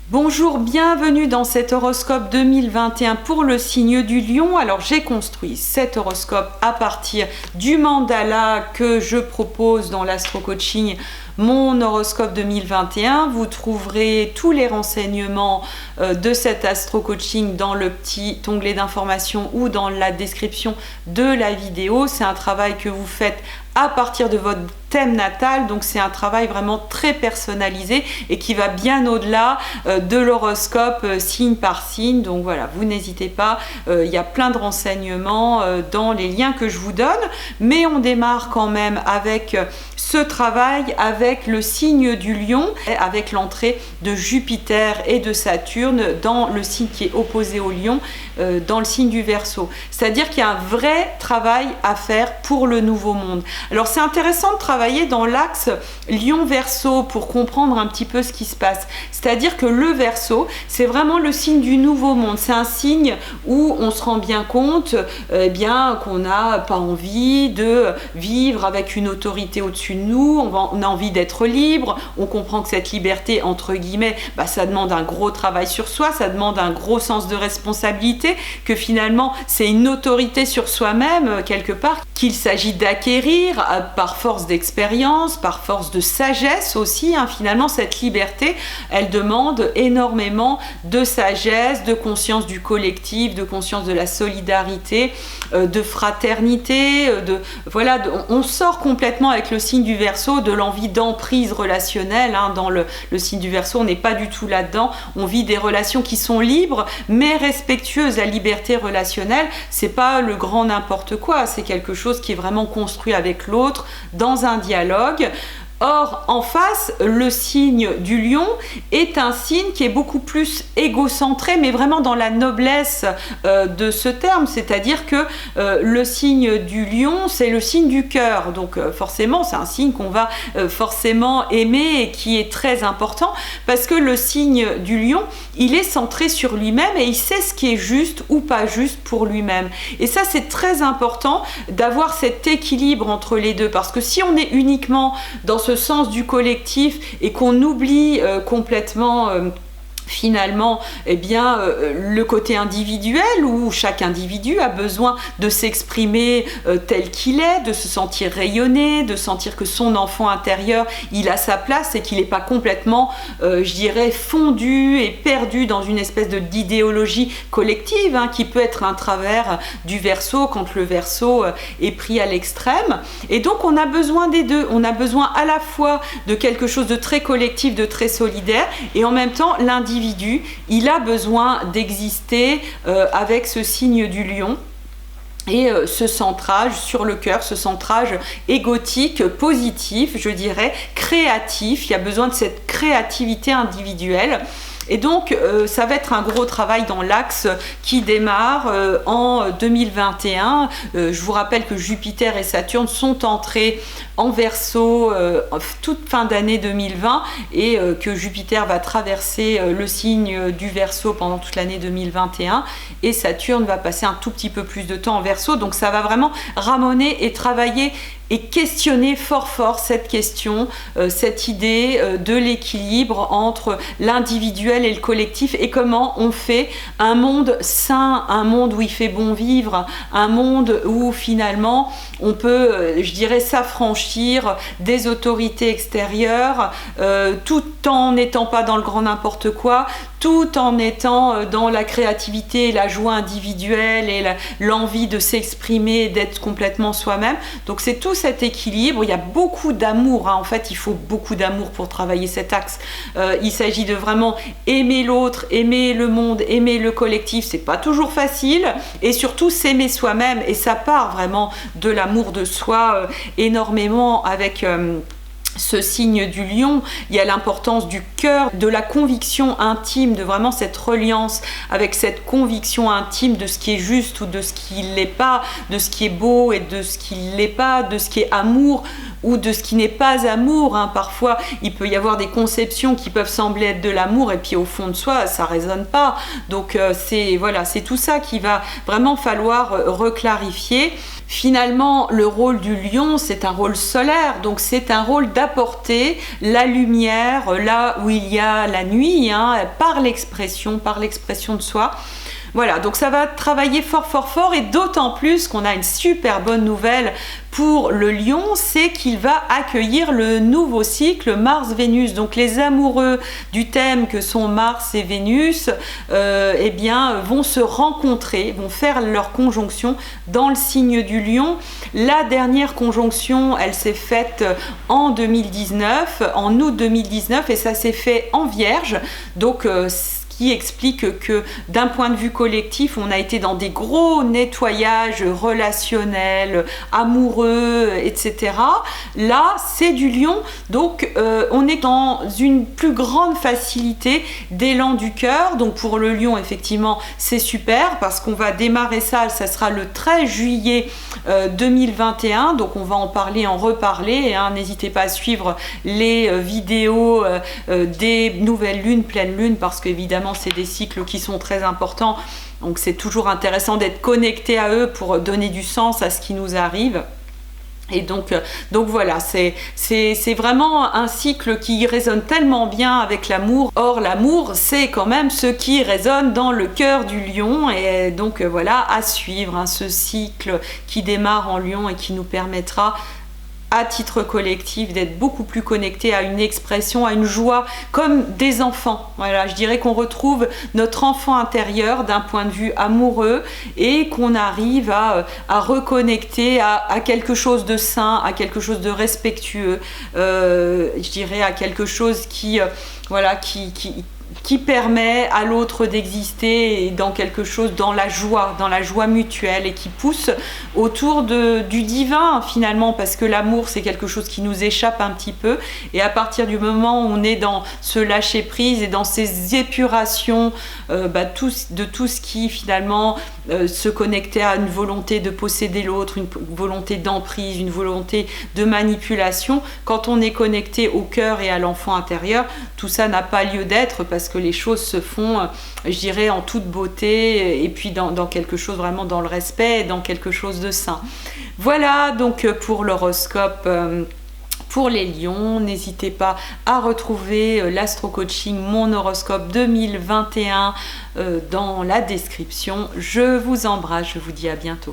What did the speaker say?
Bonjour, bienvenue dans cet horoscope 2021 pour le signe du Lion. Alors j'ai construit cet horoscope à partir du mandala que je propose dans l'Astro Coaching, mon horoscope 2021. Vous trouverez tous les renseignements de cet Astro Coaching dans le petit onglet d'information ou dans la description de la vidéo. C'est un travail que vous faites à partir de votre thème natal, donc c'est un travail vraiment très personnalisé et qui va bien au-delà de l'horoscope signe par signe. Donc voilà, vous n'hésitez pas, il y a plein de renseignements dans les liens que je vous donne, mais on démarre quand même avec ce travail avec le signe du Lion, avec l'entrée de Jupiter et de Saturne dans le signe qui est opposé au Lion, dans le signe du Verseau. C'est-à-dire qu'il y a un vrai travail à faire pour le nouveau monde. Alors c'est intéressant de travailler dans l'axe Lion-Verseau pour comprendre un petit peu ce qui se passe. C'est-à-dire que le Verseau, c'est vraiment le signe du nouveau monde. C'est un signe où on se rend bien compte qu'on n'a pas envie de vivre avec une autorité au-dessus de nous. On a envie d'être libre. On comprend que cette liberté, entre guillemets, ça demande un gros travail sur soi, ça demande un gros sens de responsabilité, que finalement c'est une autorité sur soi-même quelque part, qu'il s'agit d'acquérir par force d'expérience, par force de sagesse aussi. Finalement, cette liberté, elle demande énormément de sagesse, de conscience du collectif, de conscience de la solidarité, de fraternité. On sort complètement avec le signe du Verseau de l'envie d'emprise relationnelle. Dans le signe du Verseau, on n'est pas du tout là-dedans. On vit des relations qui sont libres, mais respectueuses. La liberté relationnelle, c'est pas le grand n'importe quoi. C'est quelque chose qui est vraiment construit avec l'autre dans un dialogue. Or, en face, le signe du Lion est un signe qui est beaucoup plus égocentré, mais vraiment dans la noblesse de ce terme. C'est-à-dire que le signe du Lion, c'est le signe du cœur. Donc forcément, c'est un signe qu'on va forcément aimer et qui est très important parce que le signe du Lion, il est centré sur lui-même et il sait ce qui est juste ou pas juste pour lui-même. Et ça, c'est très important d'avoir cet équilibre entre les deux, parce que si on est uniquement dans ce sens du collectif et qu'on oublie complètement finalement le côté individuel, où chaque individu a besoin de s'exprimer tel qu'il est, de se sentir rayonné, de sentir que son enfant intérieur, il a sa place et qu'il n'est pas complètement, fondu et perdu dans une espèce d'idéologie collective, qui peut être un travers du Verseau quand le Verseau est pris à l'extrême. Et donc on a besoin des deux. On a besoin à la fois de quelque chose de très collectif, de très solidaire, et en même temps l'individu, il a besoin d'exister avec ce signe du Lion. Et ce centrage sur le cœur, ce centrage égotique, positif, je dirais, créatif. Il y a besoin de cette créativité individuelle. Et donc, ça va être un gros travail dans l'axe qui démarre en 2021. Je vous rappelle que Jupiter et Saturne sont entrés en Verseau toute fin d'année 2020 et que Jupiter va traverser le signe du Verseau pendant toute l'année 2021 et Saturne va passer un tout petit peu plus de temps en Verseau. Donc, ça va vraiment ramoner et travailler et questionner fort cette question, cette idée de l'équilibre entre l'individuel et le collectif et comment on fait un monde sain, un monde où il fait bon vivre, un monde où finalement on peut, s'affranchir des autorités extérieures tout en n'étant pas dans le grand n'importe quoi, tout en étant dans la créativité, la joie individuelle et l'envie de s'exprimer, d'être complètement soi-même. Donc c'est tout cet équilibre. Il y a beaucoup d'amour, en fait il faut beaucoup d'amour pour travailler cet axe. Il s'agit de vraiment aimer l'autre, aimer le monde, aimer le collectif. C'est pas toujours facile, et surtout s'aimer soi-même, et ça part vraiment de l'amour de soi énormément avec ce signe du Lion. Il y a l'importance du cœur, de la conviction intime, de vraiment cette reliance avec cette conviction intime de ce qui est juste ou de ce qui ne l'est pas, de ce qui est beau et de ce qui ne l'est pas, de ce qui est amour ou de ce qui n'est pas amour. Parfois, il peut y avoir des conceptions qui peuvent sembler être de l'amour et puis au fond de soi, ça ne résonne pas. Donc c'est tout ça qu'il va vraiment falloir reclarifier. Finalement, le rôle du lion, c'est un rôle solaire, donc c'est un rôle d'apporter la lumière là où il y a la nuit, hein, par l'expression de soi. Voilà, donc ça va travailler fort fort fort, et d'autant plus qu'on a une super bonne nouvelle pour le lion, c'est qu'il va accueillir le nouveau cycle Mars-Vénus. Donc les amoureux du thème que sont Mars et Vénus eh bien, vont se rencontrer, vont faire leur conjonction dans le signe du lion. La dernière conjonction, elle s'est faite en 2019, en août 2019, et ça s'est fait en Vierge. Donc qui explique que d'un point de vue collectif, on a été dans des gros nettoyages relationnels, amoureux, etc. Là, c'est du lion, donc on est dans une plus grande facilité d'élan du cœur. Donc pour le lion, effectivement, c'est super parce qu'on va démarrer ça sera le 13 juillet 2021, donc on va en parler, en reparler, hein. N'hésitez pas à suivre les vidéos des nouvelles lunes, pleines lunes, parce qu'évidemment c'est des cycles qui sont très importants, donc c'est toujours intéressant d'être connecté à eux pour donner du sens à ce qui nous arrive. Et donc voilà, c'est vraiment un cycle qui résonne tellement bien avec l'amour. Or l'amour, c'est quand même ce qui résonne dans le cœur du lion, et donc voilà, à suivre, hein, ce cycle qui démarre en lion et qui nous permettra à titre collectif d'être beaucoup plus connecté à une expression, à une joie, comme des enfants. Voilà, je dirais qu'on retrouve notre enfant intérieur d'un point de vue amoureux, et qu'on arrive à reconnecter à quelque chose de sain, à quelque chose de respectueux, je dirais à quelque chose qui permet à l'autre d'exister dans quelque chose, dans la joie mutuelle, et qui pousse autour du divin finalement, parce que l'amour, c'est quelque chose qui nous échappe un petit peu, et à partir du moment où on est dans ce lâcher prise et dans ces épurations de tout ce qui finalement se connectait à une volonté de posséder l'autre, une volonté d'emprise, une volonté de manipulation, quand on est connecté au cœur et à l'enfant intérieur, tout ça n'a pas lieu d'être, parce que les choses se font, je dirais, en toute beauté, et puis dans quelque chose vraiment dans le respect, et dans quelque chose de sain. Voilà donc pour l'horoscope pour les lions. N'hésitez pas à retrouver l'astro-coaching, mon horoscope 2021 dans la description. Je vous embrasse, je vous dis à bientôt.